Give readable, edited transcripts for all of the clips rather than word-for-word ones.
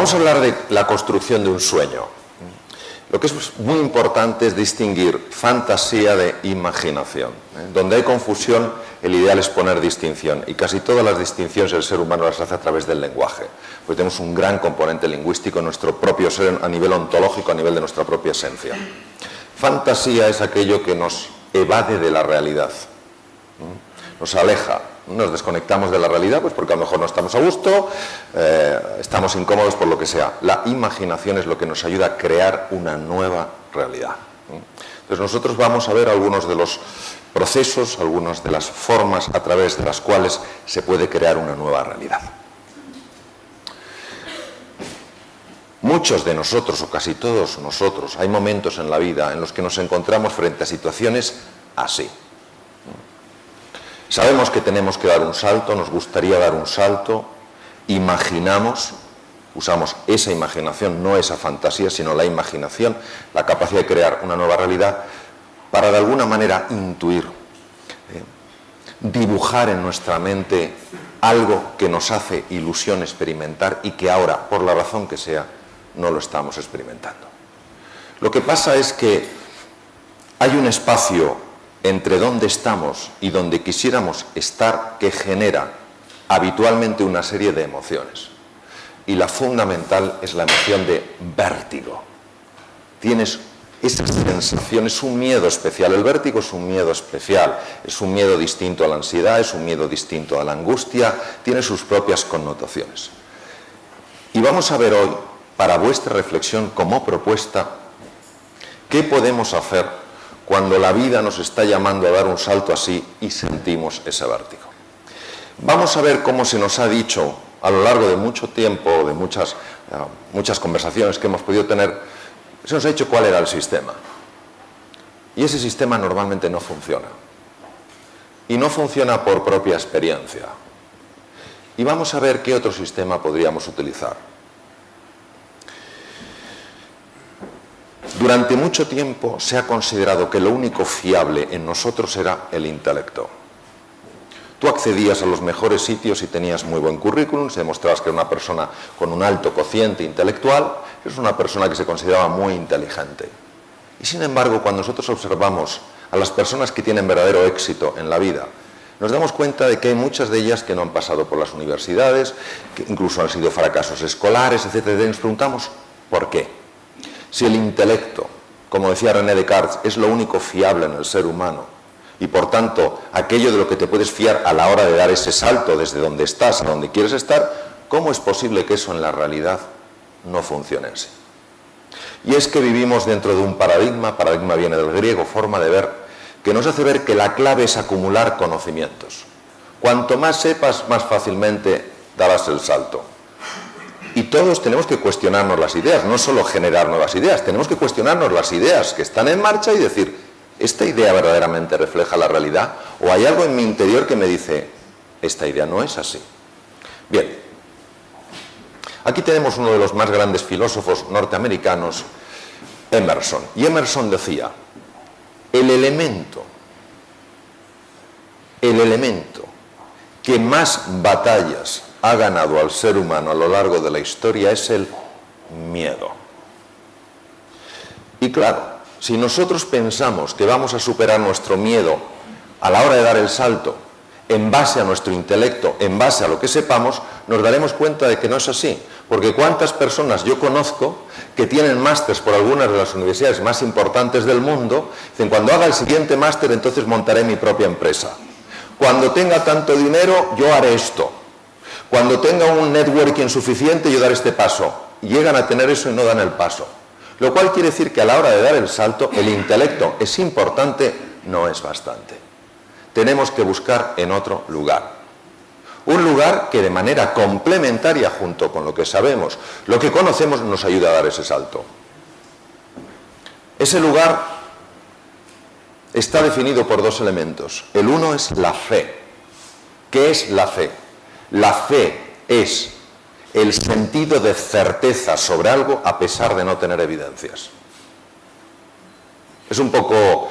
Vamos a hablar de la construcción de un sueño. Lo que es muy importante es distinguir fantasía de imaginación. Donde hay confusión, el ideal es poner distinción. Y casi todas las distinciones el ser humano las hace a través del lenguaje. Porque tenemos un gran componente lingüístico en nuestro propio ser, a nivel ontológico, a nivel de nuestra propia esencia. Fantasía es aquello que nos evade de la realidad. Nos aleja. Nos desconectamos de la realidad, pues porque a lo mejor no estamos a gusto, estamos incómodos por lo que sea. La imaginación es lo que nos ayuda a crear una nueva realidad. Entonces nosotros vamos a ver algunos de los procesos, algunas de las formas a través de las cuales se puede crear una nueva realidad. Muchos de nosotros, o casi todos nosotros, hay momentos en la vida en los que nos encontramos frente a situaciones así. Sabemos que tenemos que dar un salto, nos gustaría dar un salto, imaginamos, usamos esa imaginación, no esa fantasía, sino la imaginación, la capacidad de crear una nueva realidad para de alguna manera intuir, dibujar en nuestra mente algo que nos hace ilusión experimentar y que ahora, por la razón que sea, no lo estamos experimentando. Lo que pasa es que hay un espacio entre donde estamos y donde quisiéramos estar que genera habitualmente una serie de emociones. Y la fundamental es la emoción de vértigo. Tienes esa sensación, es un miedo especial. El vértigo es un miedo especial, es un miedo distinto a la ansiedad, es un miedo distinto a la angustia, tiene sus propias connotaciones. Y vamos a ver hoy, para vuestra reflexión como propuesta, qué podemos hacer cuando la vida nos está llamando a dar un salto así y sentimos ese vértigo. Vamos a ver cómo se nos ha dicho a lo largo de mucho tiempo, de muchas conversaciones que hemos podido tener, se nos ha dicho cuál era el sistema. Y ese sistema normalmente no funciona. Y no funciona por propia experiencia. Y vamos a ver qué otro sistema podríamos utilizar. Durante mucho tiempo se ha considerado que lo único fiable en nosotros era el intelecto. Tú accedías a los mejores sitios y tenías muy buen currículum, se demostrabas que era una persona con un alto cociente intelectual, es una persona que se consideraba muy inteligente. Y sin embargo, cuando nosotros observamos a las personas que tienen verdadero éxito en la vida, nos damos cuenta de que hay muchas de ellas que no han pasado por las universidades, que incluso han sido fracasos escolares, etc. Y nos preguntamos, ¿por qué? Si el intelecto, como decía René Descartes, es lo único fiable en el ser humano y por tanto aquello de lo que te puedes fiar a la hora de dar ese salto desde donde estás a donde quieres estar, ¿cómo es posible que eso en la realidad no funcione así? Y es que vivimos dentro de un paradigma viene del griego, forma de ver, que nos hace ver que la clave es acumular conocimientos. Cuanto más sepas, más fácilmente darás el salto. Y todos tenemos que cuestionarnos las ideas, no solo generar nuevas ideas, tenemos que cuestionarnos las ideas que están en marcha y decir, ¿esta idea verdaderamente refleja la realidad? ¿O hay algo en mi interior que me dice, esta idea no es así? Bien, aquí tenemos uno de los más grandes filósofos norteamericanos, Emerson. Y Emerson decía, el elemento que más batallas ha ganado al ser humano a lo largo de la historia es el miedo. Y claro, si nosotros pensamos que vamos a superar nuestro miedo a la hora de dar el salto en base a nuestro intelecto, en base a lo que sepamos, nos daremos cuenta de que no es así. Porque cuántas personas yo conozco que tienen másters por algunas de las universidades más importantes del mundo, dicen, cuando haga el siguiente máster entonces montaré mi propia empresa. Cuando tenga tanto dinero yo haré esto. Cuando tenga un networking suficiente, yo daré este paso. Llegan a tener eso y no dan el paso. Lo cual quiere decir que a la hora de dar el salto, el intelecto es importante, no es bastante. Tenemos que buscar en otro lugar. Un lugar que de manera complementaria, junto con lo que sabemos, lo que conocemos, nos ayuda a dar ese salto. Ese lugar está definido por dos elementos. El uno es la fe. ¿Qué es la fe? La fe es el sentido de certeza sobre algo a pesar de no tener evidencias. Es un poco,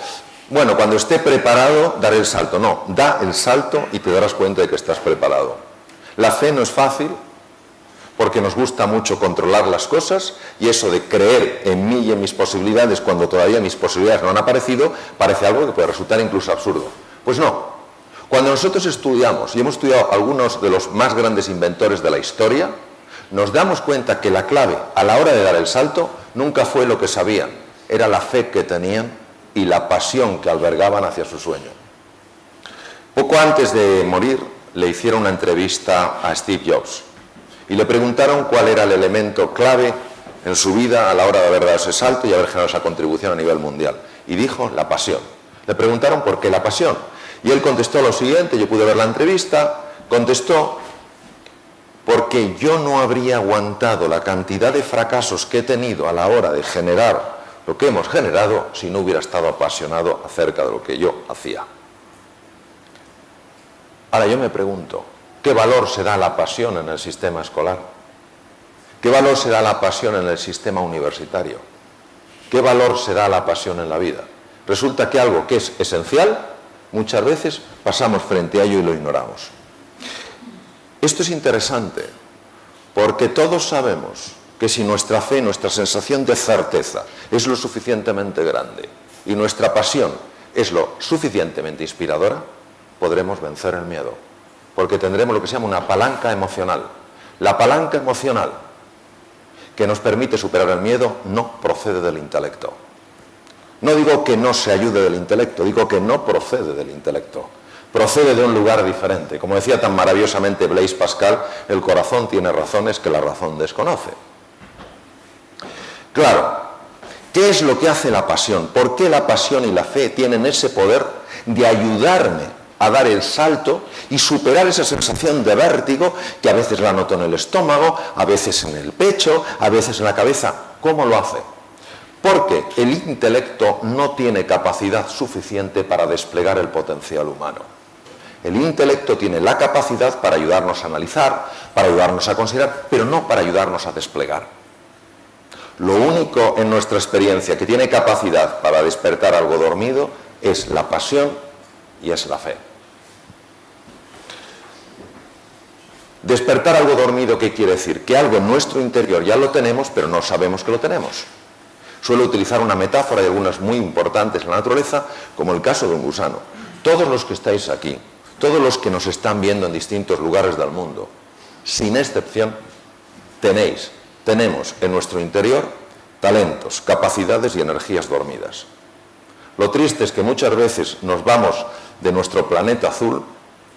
bueno, cuando esté preparado, daré el salto. No, da el salto y te darás cuenta de que estás preparado. La fe no es fácil, porque nos gusta mucho controlar las cosas, y eso de creer en mí y en mis posibilidades cuando todavía mis posibilidades no han aparecido, parece algo que puede resultar incluso absurdo. Pues no. Cuando nosotros estudiamos, y hemos estudiado algunos de los más grandes inventores de la historia, nos damos cuenta que la clave a la hora de dar el salto nunca fue lo que sabían, era la fe que tenían y la pasión que albergaban hacia su sueño. Poco antes de morir le hicieron una entrevista a Steve Jobs y le preguntaron cuál era el elemento clave en su vida a la hora de haber dado ese salto y haber generado esa contribución a nivel mundial. Y dijo la pasión. Le preguntaron por qué la pasión. Y él contestó lo siguiente, yo pude ver la entrevista, contestó: porque yo no habría aguantado la cantidad de fracasos que he tenido a la hora de generar lo que hemos generado si no hubiera estado apasionado acerca de lo que yo hacía. Ahora yo me pregunto, ¿qué valor se da a la pasión en el sistema escolar? ¿Qué valor se da a la pasión en el sistema universitario? ¿Qué valor se da a la pasión en la vida? Resulta que algo que es esencial, muchas veces pasamos frente a ello y lo ignoramos. Esto es interesante, porque todos sabemos que si nuestra fe, nuestra sensación de certeza es lo suficientemente grande y nuestra pasión es lo suficientemente inspiradora, podremos vencer el miedo, porque tendremos lo que se llama una palanca emocional. La palanca emocional que nos permite superar el miedo no procede del intelecto. No digo que no se ayude del intelecto, digo que no procede del intelecto. Procede de un lugar diferente. Como decía tan maravillosamente Blaise Pascal, el corazón tiene razones que la razón desconoce. Claro, ¿qué es lo que hace la pasión? ¿Por qué la pasión y la fe tienen ese poder de ayudarme a dar el salto y superar esa sensación de vértigo que a veces la noto en el estómago, a veces en el pecho, a veces en la cabeza? ¿Cómo lo hace? Porque el intelecto no tiene capacidad suficiente para desplegar el potencial humano. El intelecto tiene la capacidad para ayudarnos a analizar, para ayudarnos a considerar, pero no para ayudarnos a desplegar. Lo único en nuestra experiencia que tiene capacidad para despertar algo dormido es la pasión y es la fe. Despertar algo dormido, ¿qué quiere decir? Que algo en nuestro interior ya lo tenemos, pero no sabemos que lo tenemos. Suelo utilizar una metáfora de algunas muy importantes en la naturaleza, como el caso de un gusano. Todos los que estáis aquí, todos los que nos están viendo en distintos lugares del mundo, sin excepción, tenemos en nuestro interior talentos, capacidades y energías dormidas. Lo triste es que muchas veces nos vamos de nuestro planeta azul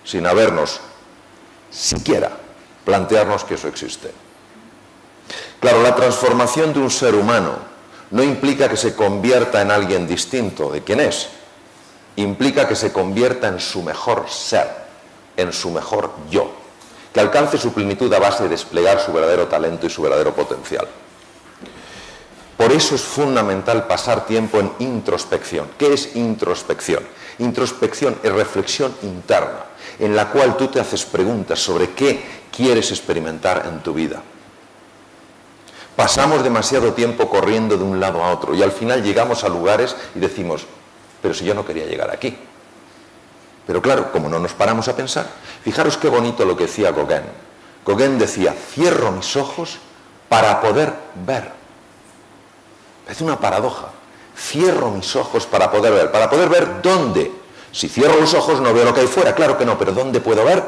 sin habernos siquiera plantearnos que eso existe. Claro, la transformación de un ser humano no implica que se convierta en alguien distinto de quien es, implica que se convierta en su mejor ser, en su mejor yo, que alcance su plenitud a base de desplegar su verdadero talento y su verdadero potencial. Por eso es fundamental pasar tiempo en introspección. ¿Qué es introspección? Introspección es reflexión interna, en la cual tú te haces preguntas sobre qué quieres experimentar en tu vida. Pasamos demasiado tiempo corriendo de un lado a otro y al final llegamos a lugares y decimos, pero si yo no quería llegar aquí. Pero claro, como no nos paramos a pensar, fijaros qué bonito lo que decía Gauguin. Gauguin decía, cierro mis ojos para poder ver. Es una paradoja. Cierro mis ojos para poder ver dónde. Si cierro los ojos no veo lo que hay fuera, claro que no, pero ¿dónde puedo ver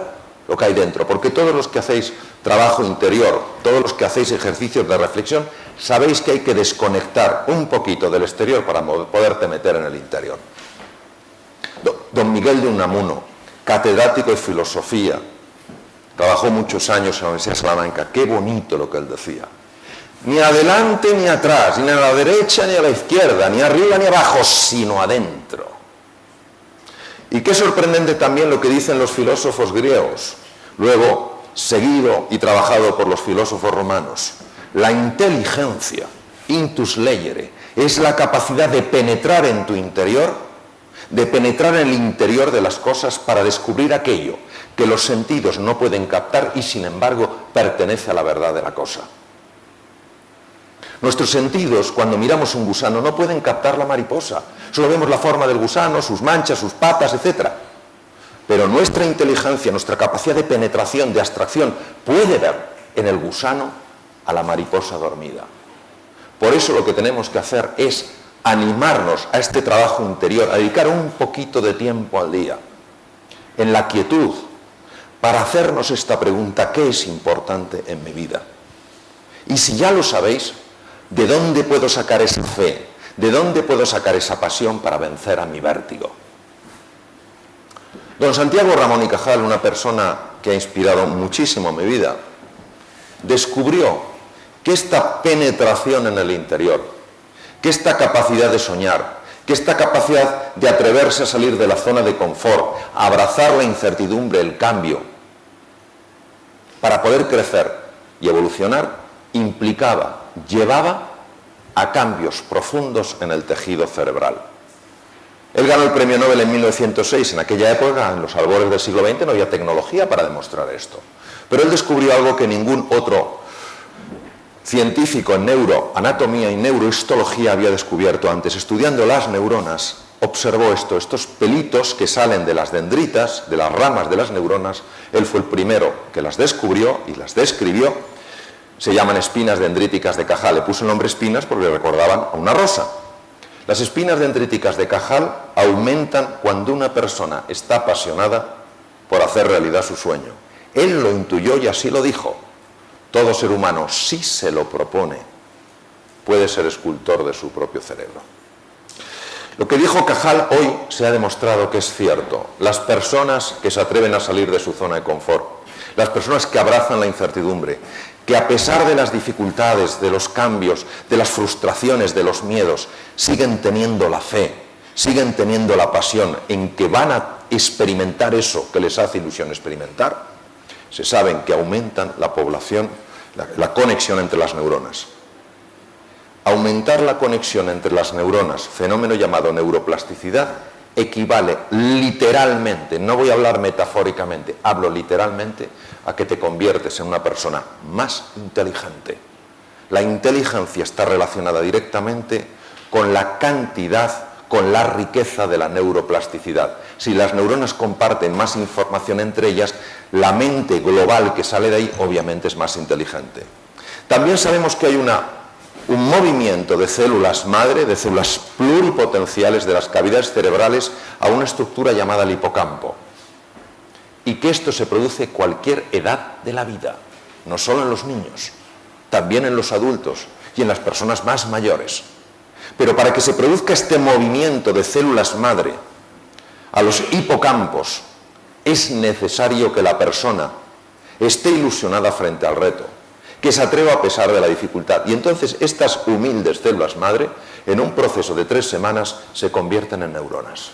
lo que hay dentro? Porque todos los que hacéis trabajo interior, todos los que hacéis ejercicios de reflexión, sabéis que hay que desconectar un poquito del exterior para poderte meter en el interior. Don Miguel de Unamuno, catedrático de filosofía, trabajó muchos años en la Universidad de Salamanca. Qué bonito lo que él decía. Ni adelante ni atrás, ni a la derecha ni a la izquierda, ni arriba ni abajo, sino adentro. Y qué sorprendente también lo que dicen los filósofos griegos, luego seguido y trabajado por los filósofos romanos. La inteligencia, intus legere, es la capacidad de penetrar en tu interior, de penetrar en el interior de las cosas para descubrir aquello que los sentidos no pueden captar y sin embargo pertenece a la verdad de la cosa. Nuestros sentidos, cuando miramos un gusano, no pueden captar la mariposa. Solo vemos la forma del gusano, sus manchas, sus patas, etc. Pero nuestra inteligencia, nuestra capacidad de penetración, de abstracción, puede ver en el gusano a la mariposa dormida. Por eso lo que tenemos que hacer es animarnos a este trabajo interior, a dedicar un poquito de tiempo al día, en la quietud, para hacernos esta pregunta: ¿qué es importante en mi vida? Y si ya lo sabéis, ¿de dónde puedo sacar esa fe? ¿De dónde puedo sacar esa pasión para vencer a mi vértigo? Don Santiago Ramón y Cajal, una persona que ha inspirado muchísimo mi vida, descubrió que esta penetración en el interior, que esta capacidad de soñar, que esta capacidad de atreverse a salir de la zona de confort, a abrazar la incertidumbre, el cambio, para poder crecer y evolucionar, llevaba a cambios profundos en el tejido cerebral. Él ganó el premio Nobel en 1906. En aquella época, en los albores del siglo XX, no había tecnología para demostrar esto. Pero él descubrió algo que ningún otro científico en neuroanatomía y neurohistología había descubierto antes. Estudiando las neuronas, observó estos pelitos que salen de las dendritas, de las ramas de las neuronas. Él fue el primero que las descubrió y las describió. Se llaman espinas dendríticas de Cajal. Le puso el nombre espinas porque le recordaban a una rosa. Las espinas dendríticas de Cajal aumentan cuando una persona está apasionada por hacer realidad su sueño. Él lo intuyó y así lo dijo. Todo ser humano, si se lo propone, puede ser escultor de su propio cerebro. Lo que dijo Cajal hoy se ha demostrado que es cierto. Las personas que se atreven a salir de su zona de confort, las personas que abrazan la incertidumbre, que a pesar de las dificultades, de los cambios, de las frustraciones, de los miedos, siguen teniendo la fe, siguen teniendo la pasión en que van a experimentar eso que les hace ilusión experimentar, se saben que aumentan la población, la conexión entre las neuronas. Aumentar la conexión entre las neuronas, fenómeno llamado neuroplasticidad, equivale literalmente, no voy a hablar metafóricamente, hablo literalmente, a que te conviertes en una persona más inteligente. La inteligencia está relacionada directamente con la cantidad, con la riqueza de la neuroplasticidad. Si las neuronas comparten más información entre ellas, la mente global que sale de ahí obviamente es más inteligente. También sabemos que hay un movimiento de células madre, de células pluripotenciales de las cavidades cerebrales a una estructura llamada el hipocampo. Y que esto se produce a cualquier edad de la vida, no solo en los niños, también en los adultos y en las personas más mayores. Pero para que se produzca este movimiento de células madre a los hipocampos, es necesario que la persona esté ilusionada frente al reto, que se atreva a pesar de la dificultad. Y entonces estas humildes células madre, en un proceso de 3 semanas, se convierten en neuronas.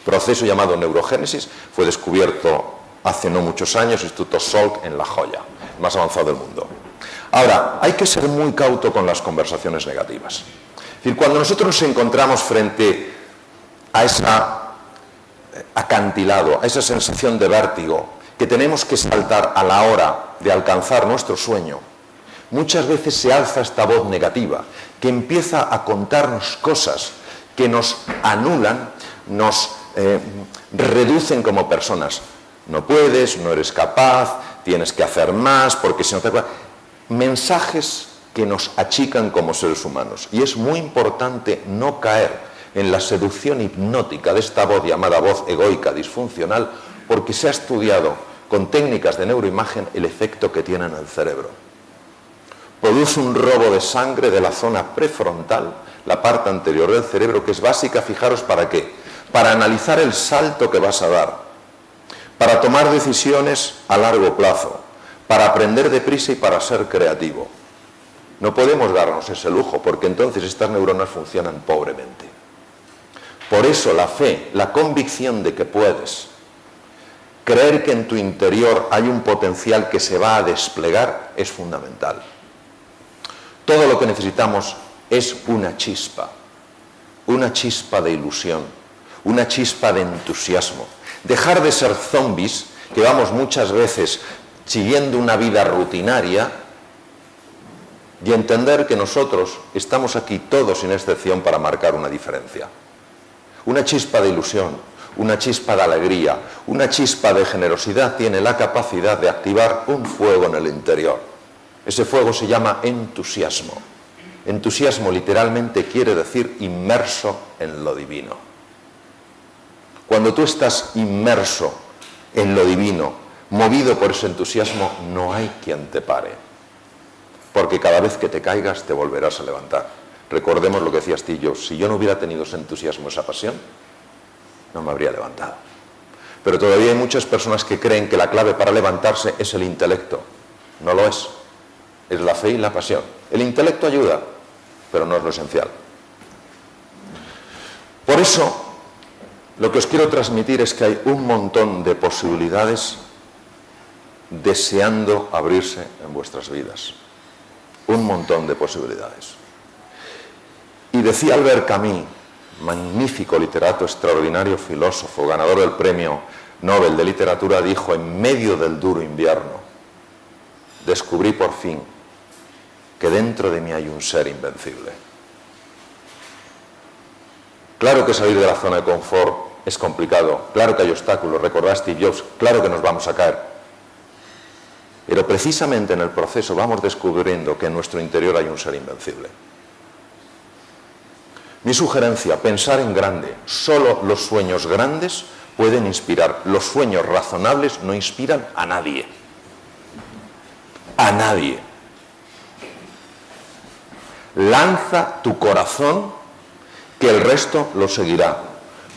Proceso llamado neurogénesis, fue descubierto hace no muchos años, Instituto Salk en La Joya, el más avanzado del mundo. Ahora, hay que ser muy cauto con las conversaciones negativas. Es decir, cuando nosotros nos encontramos frente a ese acantilado, a esa sensación de vértigo, que tenemos que saltar a la hora de alcanzar nuestro sueño, muchas veces se alza esta voz negativa, que empieza a contarnos cosas que nos anulan, nos reducen como personas. No puedes, no eres capaz, tienes que hacer más, porque si no te... Mensajes que nos achican como seres humanos. Y es muy importante no caer en la seducción hipnótica de esta voz llamada voz egoica disfuncional, porque se ha estudiado con técnicas de neuroimagen el efecto que tiene en el cerebro. Produce un robo de sangre de la zona prefrontal, la parte anterior del cerebro, que es básica, fijaros, ¿para qué? Para analizar el salto que vas a dar, para tomar decisiones a largo plazo, para aprender deprisa y para ser creativo. No podemos darnos ese lujo, porque entonces estas neuronas funcionan pobremente. Por eso la fe, la convicción de que puedes, creer que en tu interior hay un potencial que se va a desplegar, es fundamental. Todo lo que necesitamos es una chispa de ilusión, una chispa de entusiasmo. Dejar de ser zombies, que vamos muchas veces siguiendo una vida rutinaria, y entender que nosotros estamos aquí todos sin excepción para marcar una diferencia. Una chispa de ilusión, una chispa de alegría, una chispa de generosidad tiene la capacidad de activar un fuego en el interior. Ese fuego se llama entusiasmo. Entusiasmo literalmente quiere decir inmerso en lo divino. Cuando tú estás inmerso en lo divino, movido por ese entusiasmo, no hay quien te pare. Porque cada vez que te caigas te volverás a levantar. Recordemos lo que decía Steve Jobs: si yo no hubiera tenido ese entusiasmo, esa pasión, no me habría levantado. Pero todavía hay muchas personas que creen que la clave para levantarse es el intelecto. No lo es. Es la fe y la pasión. El intelecto ayuda, pero no es lo esencial. Por eso, lo que os quiero transmitir es que hay un montón de posibilidades deseando abrirse en vuestras vidas. Un montón de posibilidades. Y decía Albert Camus, magnífico literato, extraordinario filósofo, ganador del premio Nobel de Literatura, dijo: en medio del duro invierno, descubrí por fin que dentro de mí hay un ser invencible. Claro que salir de la zona de confort es complicado, claro que hay obstáculos, recordad a Steve Jobs, claro que nos vamos a caer. Pero precisamente en el proceso vamos descubriendo que en nuestro interior hay un ser invencible. Mi sugerencia: pensar en grande. Solo los sueños grandes pueden inspirar. Los sueños razonables no inspiran a nadie. A nadie. Lanza tu corazón, que el resto lo seguirá.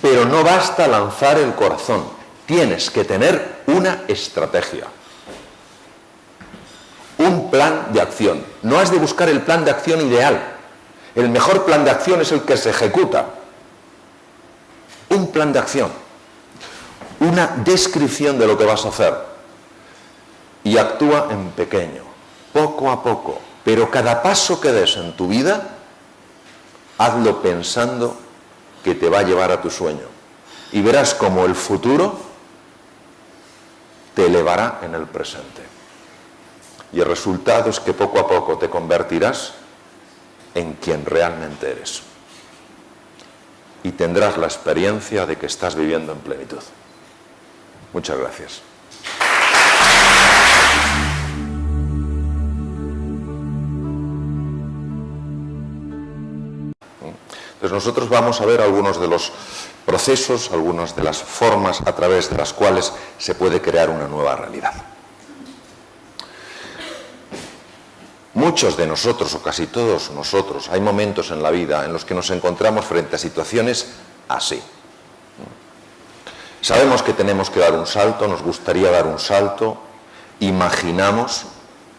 Pero no basta lanzar el corazón. Tienes que tener una estrategia. Un plan de acción. No has de buscar el plan de acción ideal. El mejor plan de acción es el que se ejecuta. Un plan de acción. Una descripción de lo que vas a hacer. Y actúa en pequeño, poco a poco. Pero cada paso que des en tu vida, hazlo pensando que te va a llevar a tu sueño. Y verás cómo el futuro te elevará en el presente. Y el resultado es que poco a poco te convertirás en quien realmente eres. Y tendrás la experiencia de que estás viviendo en plenitud. Muchas gracias. Entonces nosotros vamos a ver algunos de los procesos, algunas de las formas a través de las cuales se puede crear una nueva realidad. Muchos de nosotros, o casi todos nosotros, hay momentos en la vida en los que nos encontramos frente a situaciones así. Sabemos que tenemos que dar un salto, nos gustaría dar un salto, imaginamos,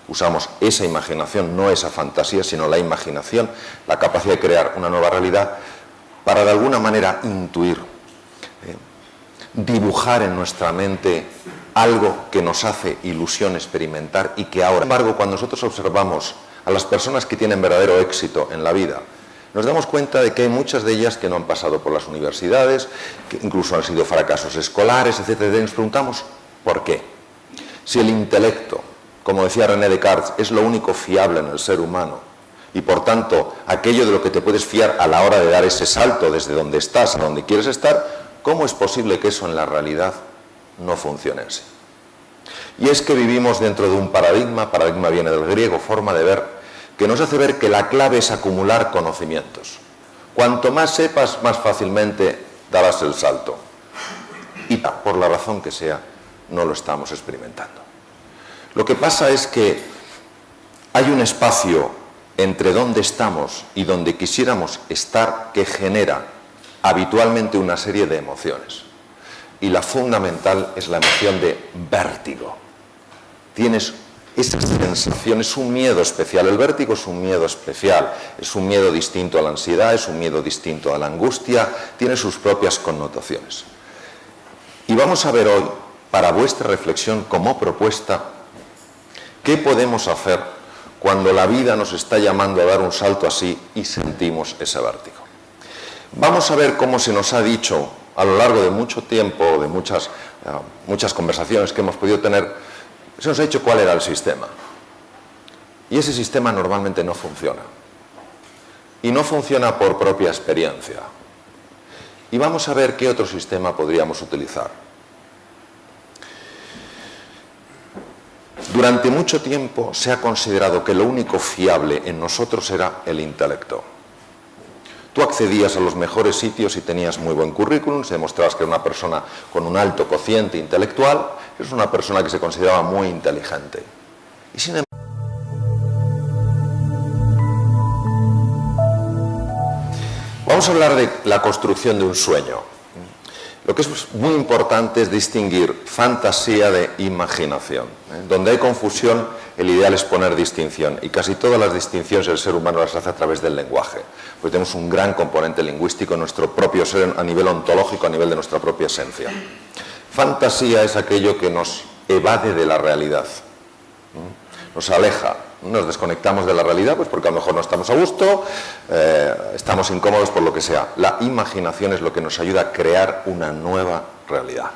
usamos esa imaginación, no esa fantasía, sino la imaginación, la capacidad de crear una nueva realidad, para de alguna manera intuir, dibujar en nuestra mente algo que nos hace ilusión experimentar y que ahora, sin embargo, cuando nosotros observamos a las personas que tienen verdadero éxito en la vida, nos damos cuenta de que hay muchas de ellas que no han pasado por las universidades, que incluso han sido fracasos escolares, etc. Y nos preguntamos, ¿por qué? Si el intelecto, como decía René Descartes, es lo único fiable en el ser humano, y por tanto, aquello de lo que te puedes fiar a la hora de dar ese salto desde donde estás a donde quieres estar, ¿cómo es posible que eso en la realidad no funcione así? Y es que vivimos dentro de un paradigma viene del griego, forma de ver, que nos hace ver que la clave es acumular conocimientos. Cuanto más sepas, más fácilmente darás el salto. Y por la razón que sea, no lo estamos experimentando. Lo que pasa es que hay un espacio entre donde estamos y donde quisiéramos estar que genera habitualmente una serie de emociones. Y la fundamental es la emoción de vértigo. Tienes esa sensación, es un miedo especial. El vértigo es un miedo especial, es un miedo distinto a la ansiedad, es un miedo distinto a la angustia, tiene sus propias connotaciones. Y vamos a ver hoy, para vuestra reflexión como propuesta, qué podemos hacer cuando la vida nos está llamando a dar un salto así y sentimos ese vértigo. Vamos a ver cómo se nos ha dicho a lo largo de mucho tiempo, de muchas conversaciones que hemos podido tener, se nos ha dicho cuál era el sistema. Y ese sistema normalmente no funciona. Y no funciona por propia experiencia. Y vamos a ver qué otro sistema podríamos utilizar. Durante mucho tiempo se ha considerado que lo único fiable en nosotros era el intelecto. Tú accedías a los mejores sitios y tenías muy buen currículum, se demostrabas que era una persona con un alto cociente intelectual, es una persona que se consideraba muy inteligente. Y sin embargo, vamos a hablar de la construcción de un sueño. Lo que es muy importante es distinguir fantasía de imaginación. Donde hay confusión, el ideal es poner distinción. Y casi todas las distinciones el ser humano las hace a través del lenguaje. Porque tenemos un gran componente lingüístico en nuestro propio ser, a nivel ontológico, a nivel de nuestra propia esencia. Fantasía es aquello que nos evade de la realidad. Nos aleja. Nos desconectamos de la realidad, pues porque a lo mejor no estamos a gusto, estamos incómodos por lo que sea. La imaginación es lo que nos ayuda a crear una nueva realidad.